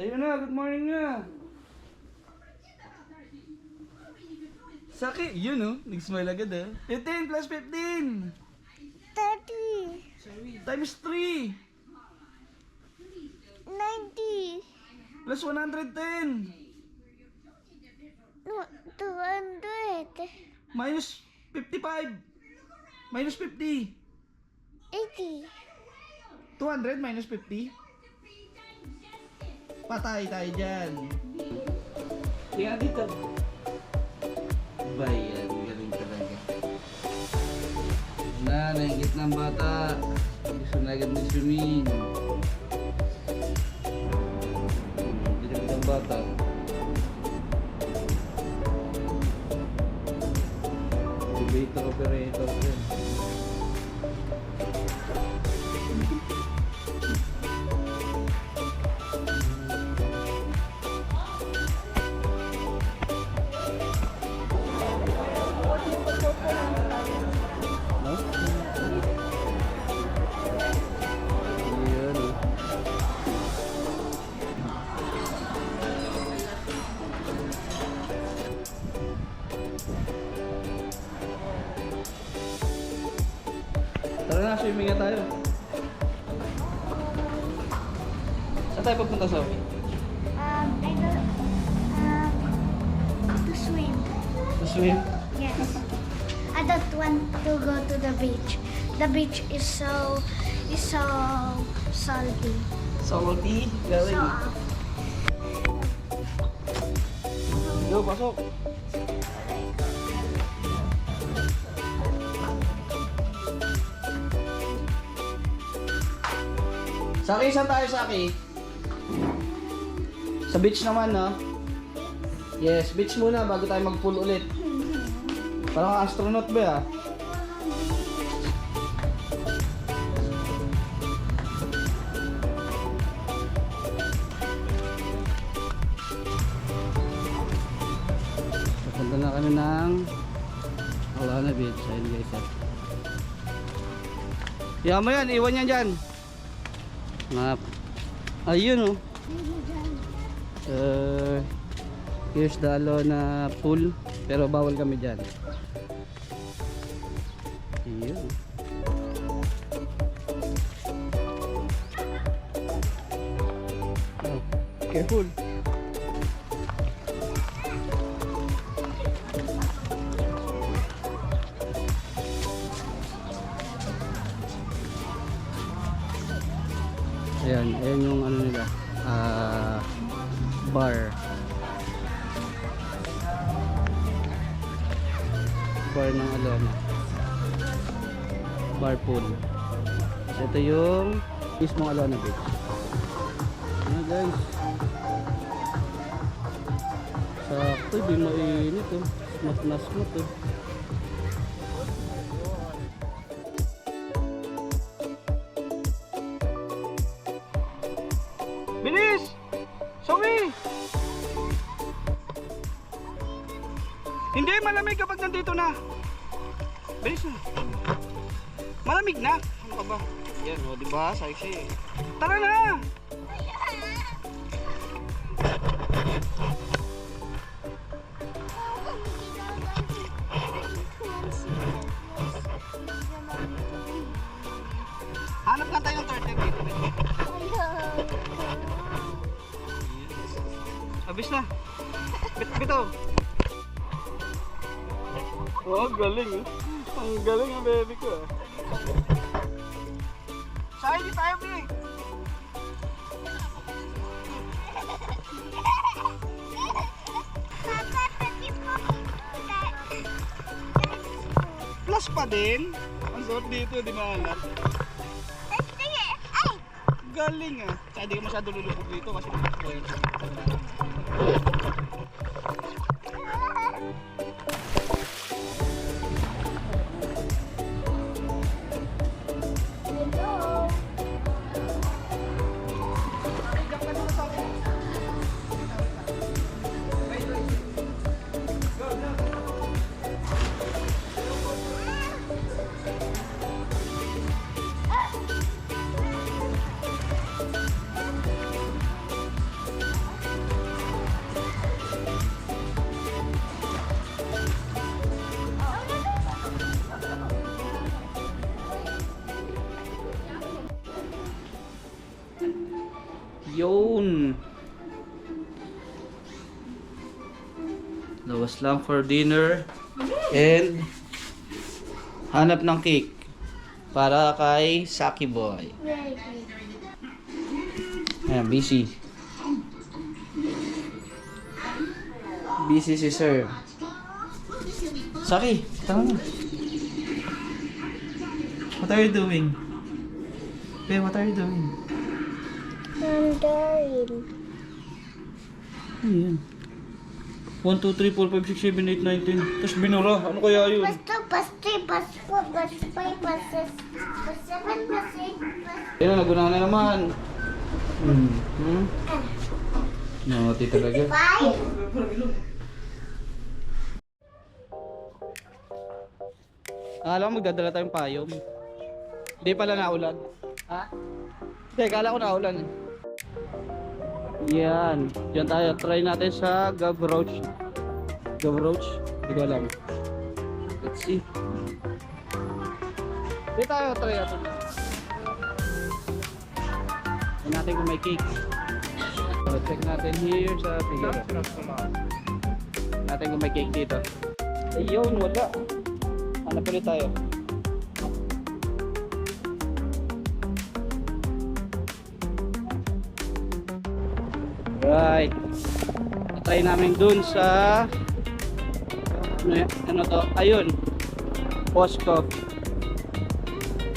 Tayo na, good morning na. Saki, yun oh, nag-smile agad ah. 15 plus 15. 30. Times 3. 90. Plus 110. No, 200. Minus 55. Minus 50. 80. 200 minus 50. Patay tayo dyan. Tingnan dito. Bayan, galing talaga. Naingit ng bata. Gusto na agad ng swimming. Ginamit ng bata. Elevator operator din. Tara na, swimming na tayo. Saan tayo papunta, Sophie? I don't, to swim. To swim? Yes. I don't want to go to the beach. The beach is so salty. Salty? Galing. Go, pasok. Saki, saan tayo, Saki? Sa beach naman, no? Yes, beach muna bago tayo mag-pool ulit. Parang astronaut ba, ah? Papunta na kami ng Alana Beach. Ayun guys, ah. Yaman mo yan, iwan yan dyan. Map. Ayun oh. Here's the Alana pool. Pero bawal kami dyan. Ayun. Oh, careful. Ayan, ayan yung ano nila, bar ng Alana, bar pool. So ito yung mismong Alana Beach. Ayan guys, sakto, di mainit oh, smooth na smooth oh. Bilis! Zoe! Hindi, malamig kapag nandito na. Bilis na. Malamig na. Ano ka ba? Yan, o, diba? Sexy. Tara na! Hanap lang tayo ng turtle dito. Abis na. Bito. Oh, galing eh. Ang galing ang baby ko eh. Saan di tayo, Bi? Plus pa din. Ang suot dito, di maalat. Galing ah. Saka di ka masyado lulubog dito kasi mag-spoil. Yun. Lawas lang for dinner. And hanap ng cake para kay Saki Boy. Ayan, busy. Busy si sir. Saki, tama na. What are you doing? Babe, what are you doing? I'm dying. Ayan. 1, 2, 3, 4, 5, 6, 7, 8, 9, 10. Tapos binura. Ano kaya yun? Basta, basta, basta, basta, basta, basta, basta, Yan na, nagunahan na naman. Naughty talaga. Bye. Akala ko magdadala tayong payong. Hindi pala naulan. Ha? Hindi, akala ko naulan eh. Yan. Diyan tayo. Try natin sa Gavroche. Gavroche? Hindi ko alam. Let's see. Hindi tayo. Try natin. Tignan natin kung may cake. So, check natin here sa figure. Natin kung may cake dito. Ayun, wala. Hanap ulit tayo. Right. Try namin dun sa ano to? Ayun. Postco.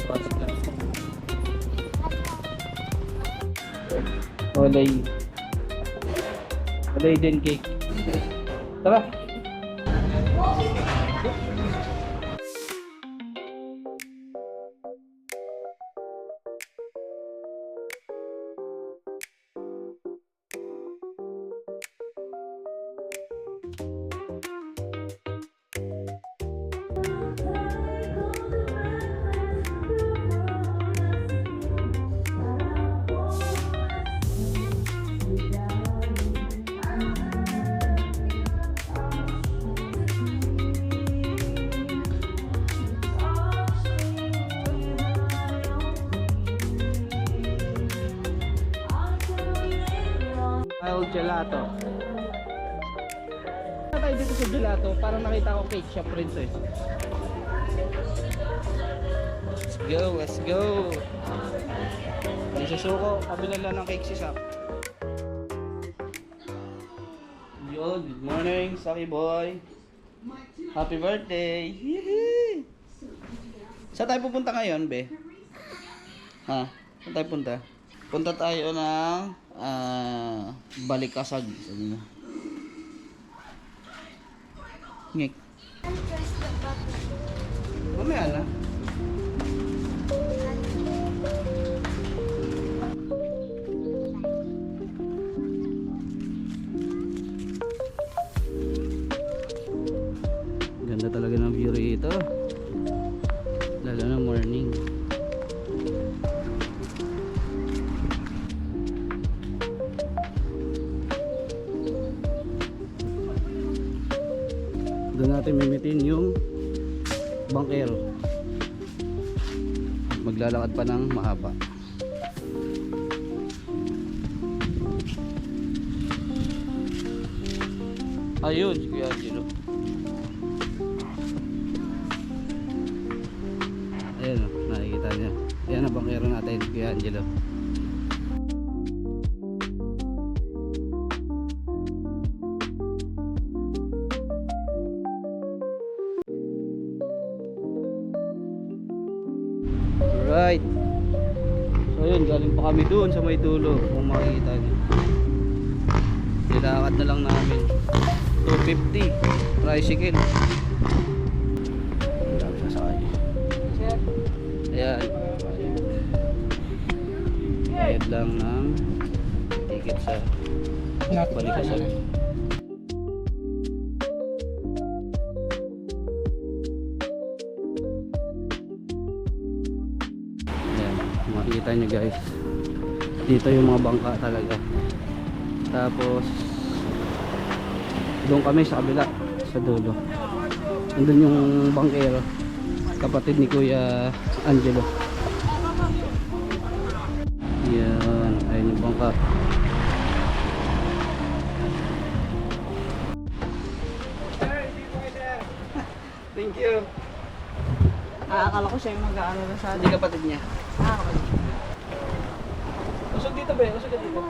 Postco. Olay. Olay din cake. Tara. Wild gelato. Ano tayo dito sa gelato? Parang nakita ko cake shop rin to eh. Let's go, let's go. May susuko, kabilan lang ng cake si Sap. Yo, good morning, Saki Boy. Happy birthday. Yee-hee. Saan tayo pupunta ngayon, be? Ha? Saan tayo punta? Punta tayo ng Balikasag. Sabi mo. Ngek. Mamaya na. Ganda talaga ng view rito. Lalo na morning. Doon natin mimitin yung bangkero. Maglalakad pa ng mahaba. Ayun, si Kuya Angelo. Ayan o, nakikita niya. Ayan ang bangkero natin, Kuya Angelo. Alright. So yun, galing pa kami doon sa may dulo. Kung makikita niyo. Nilakad na lang namin. 250 tricycle. Ang dami sasakay. Ayan. Bayad lang ng ticket sa Balikasag. Makikita nyo guys, dito yung mga bangka talaga. Tapos doon kami sa kabila, sa dulo. Nandun yung bangkero, kapatid ni Kuya Angelo. Yan, ayun yung Bangka. Thank you. Akala ko siya yung mag-ano na sa Hindi kapatid niya. kapatid. Usog dito, be. Usog ka dito.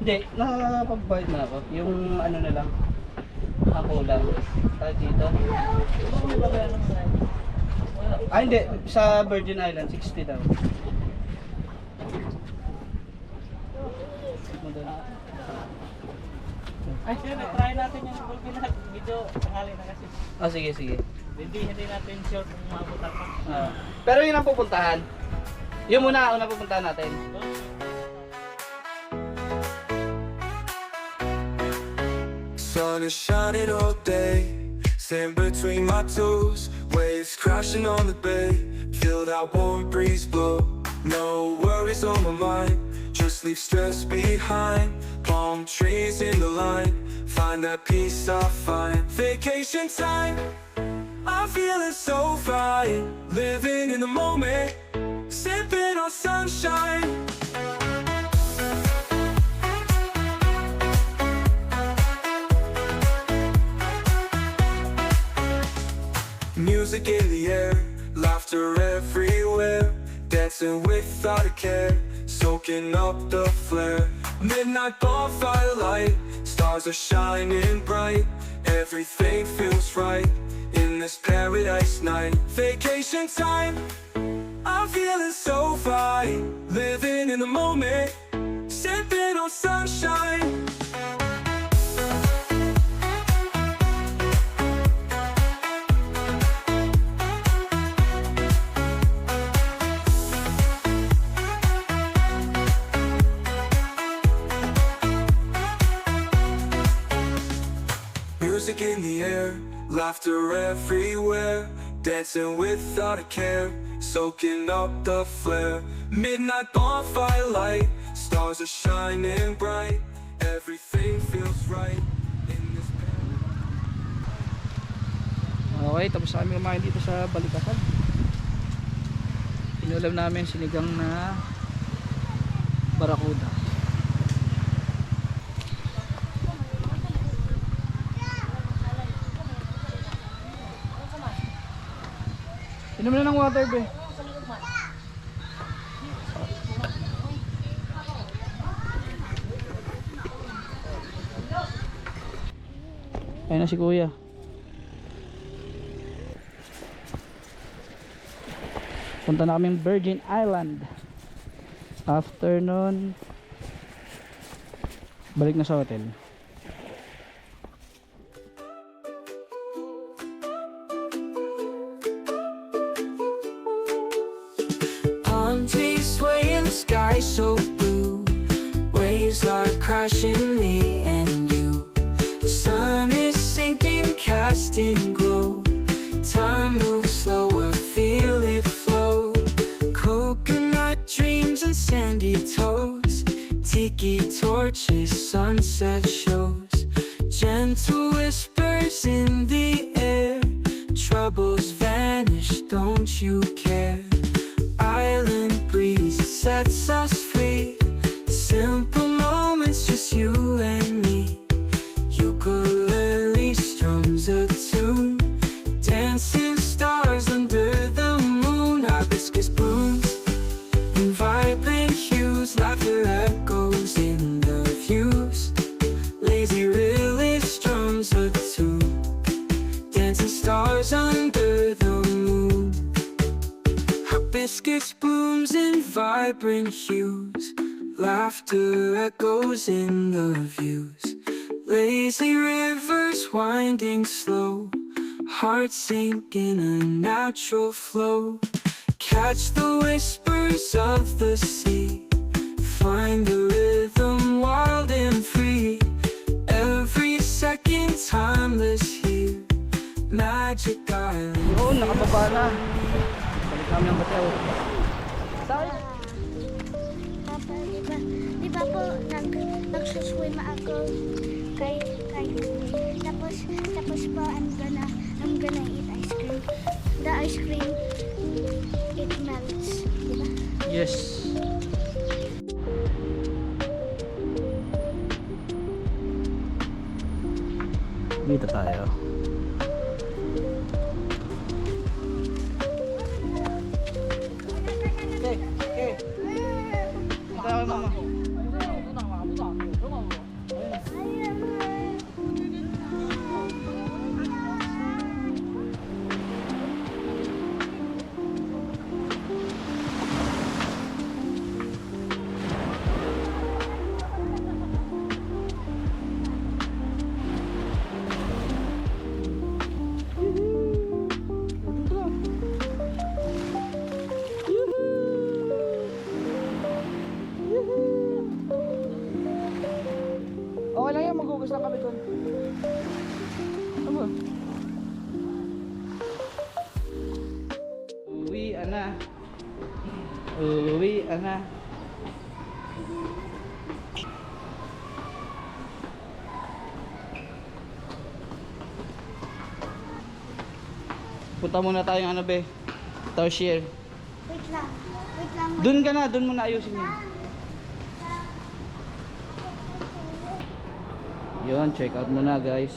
Hindi, nakapag-bite na ako. Yung ano na lang. Ako lang. Dito. Ah, hindi. Sa Virgin Island, 60 daw. Ay, sir, try natin yung bulky na video. Tanghali na kasi. Ah, sige, sige. Hindi natin sure kung mabutan pa. Ah. Pero yun ang pupuntahan. Yun muna, una pupuntahan natin. Sun is shining all day, sand between my toes, waves crashing on the bay, feel that warm breeze blow. No worries on my mind, just leave stress behind. Palm trees in the line, find that peace I find. Vacation time, I'm feeling so fine, living in the moment, sipping on sunshine. Music in the air, laughter everywhere, dancing without a care, soaking up the flare. Midnight bonfire light, stars are shining bright, everything feels right in this paradise night. Vacation time, I'm feeling so fine, living in the moment, sipping on sunshine. Music in the air, laughter everywhere, dancing without a care, soaking up the flare. Midnight bonfire light, stars are shining bright, everything feels right in this Okay, tapos na kami kumain dito sa Balikatan. Inulam namin sinigang na barakuda. Inom na ng water, be. Ayun na si kuya. Punta na kaming Virgin Island. After nun, balik na sa hotel. palm trees sway in the sky so blue, waves are crashing me and you. The sun is sinking, casting glow, time moves slower, feel it flow. Coconut dreams and sandy toes, tiki torches, sunset shows, gentle whispers in the air, troubles vanish, don't you care? Island breeze sets us free, simple moments, just you and me. Ukulele strums a tune, dancing stars under the moon. Hibiscus blooms in vibrant hues, laughter echoes in the views. Lazy river strums a tune, dancing stars under the moon. Hibiscus blooms in vibrant hues, laughter echoes in the views. Lazy rivers winding slow, hearts sink in a natural flow. Catch the whispers of the sea, find the rhythm wild and free. Every second timeless here, Magic Island. Yun, nakababa na. Balik namin ang hotel. Papa, di ba po nagsuswim ako kay tapos po I'm gonna eat ice cream. The ice cream it melts, di ba? Yes. Dito tayo. Okay, okay. Punta kay mama. Okay lang yan, maghugas lang kami doon. Ano? Uwi na. Uwi na. Punta muna tayong ano be? Tertiary. Wait lang. Wait lang. Doon ka na, doon muna ayusin yun. Yun, check out muna guys.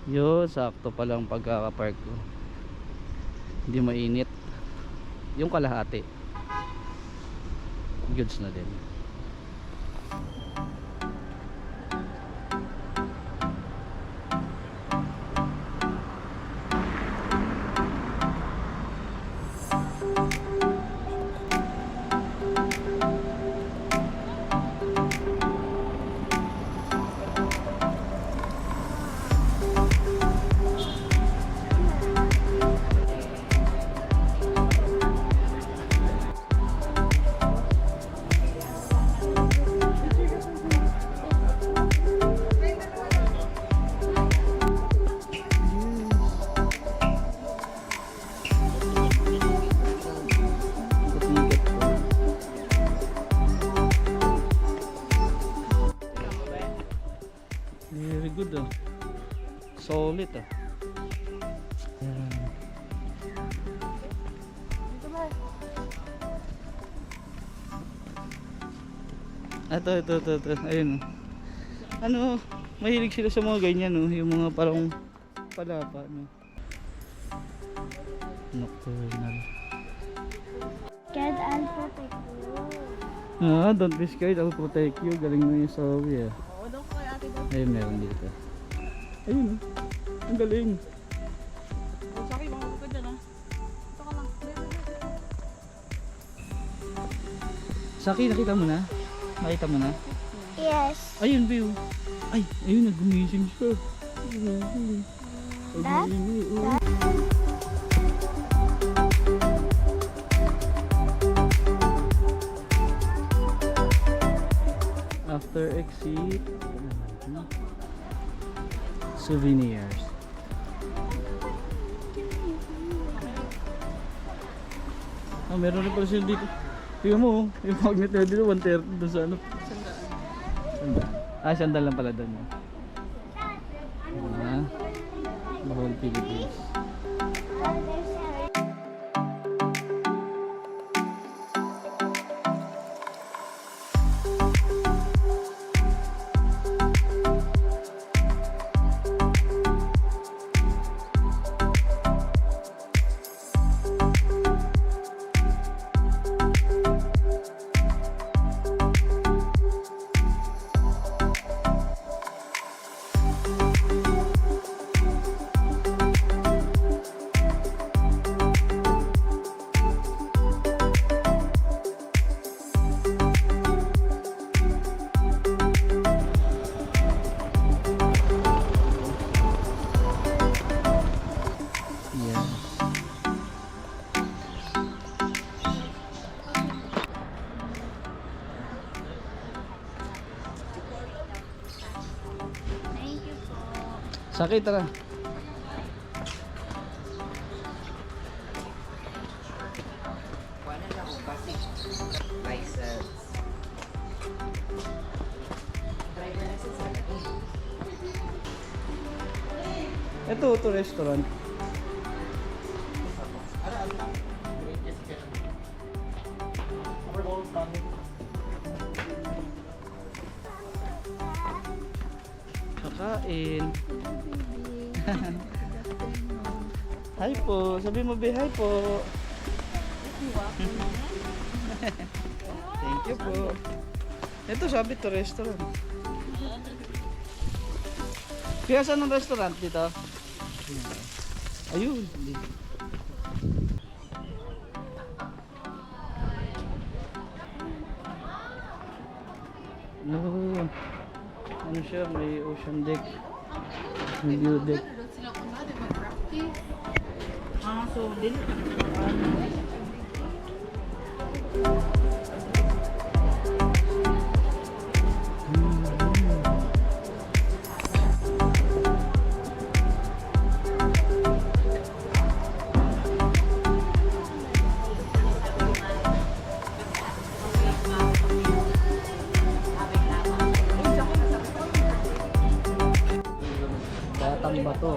Yun, sakto pa lang pagkakapark ko. Hindi mainit. Yung kalahati. Goods na din. Very good ah. Solid ah. Yan. Ito. Ayun. Ano, mahilig sila sa mga ganyan no, yung mga parang palapa no. Nocturnal. Scared, I'll protect you. Ah, don't be scared, I'll protect you. Galing mo yung sabi ah. Oo, doon ko kay ate doon. Ayun, meron dito. Ayun, ang galing. Saki, makakot ka dyan ha. Ito ka lang. Saki, nakita mo na? Nakita mo na? Yes. Ayun, view. Ay, ayun, nag-gumising siya. Dad? Dad? After exit, souvenirs. Ah, meron rin pala sila dito. Tingnan mo, yung magnet na dito, 130 doon sa ano. Sandal. Ah, sandal lang pala doon. Ah, Mahal Philippines. Sakit, tara. Ito restaurant. kain. Hi po. Sabi mo, be, hi po. Thank you po. Ito, sabi to, restaurant. Kaya saan ang restaurant dito? Ayun. No. Ano siya? May ocean deck. May view deck. So, din. Batang bato.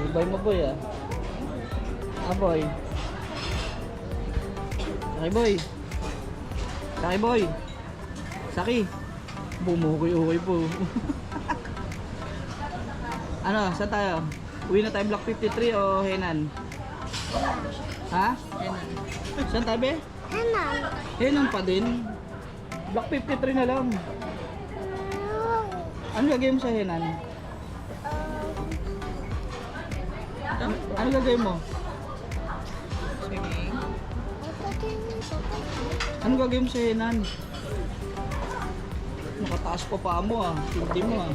Ibay mo boy ah. Ah boy. Saki boy. Saki boy. Saki. Bumukoy-ukoy po. Ano, saan tayo? Uwi na tayo Block 53 o Henan? Ha? Henan. Saan tayo be? Hanan. Henan pa din. Block 53 na lang. Ano gagawin mo sa Henan? Ano gagawin mo? Ano gagawin mo sa Henan? Nakataas pa pa mo ah. Hindi mo ah.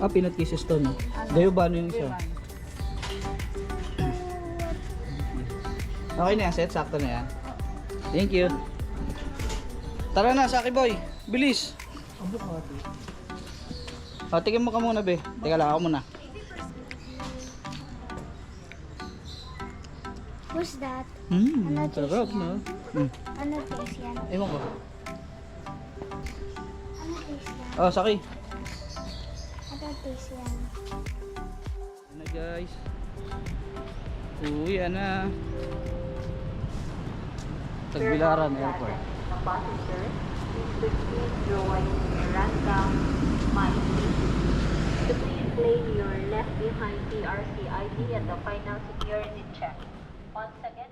Ah, peanut kisses to no? Gayo ba ano yung isa? Okay na yan, set. Sakto na yan. Thank you. Tara na, Saki boy. Bilis. O, tingin mo ka muna, be. Teka lang, ako muna. Who's that? Ano sarap, no? Ano taste yan? Ewan ko. Ano taste yan? Oh, Saki. Ano taste yan? Yan na, guys. Uwi na. Tagbilaran Airport. Passenger, please proceed join Random Mine. To please claim your left behind PRC ID at the final security check. Once again,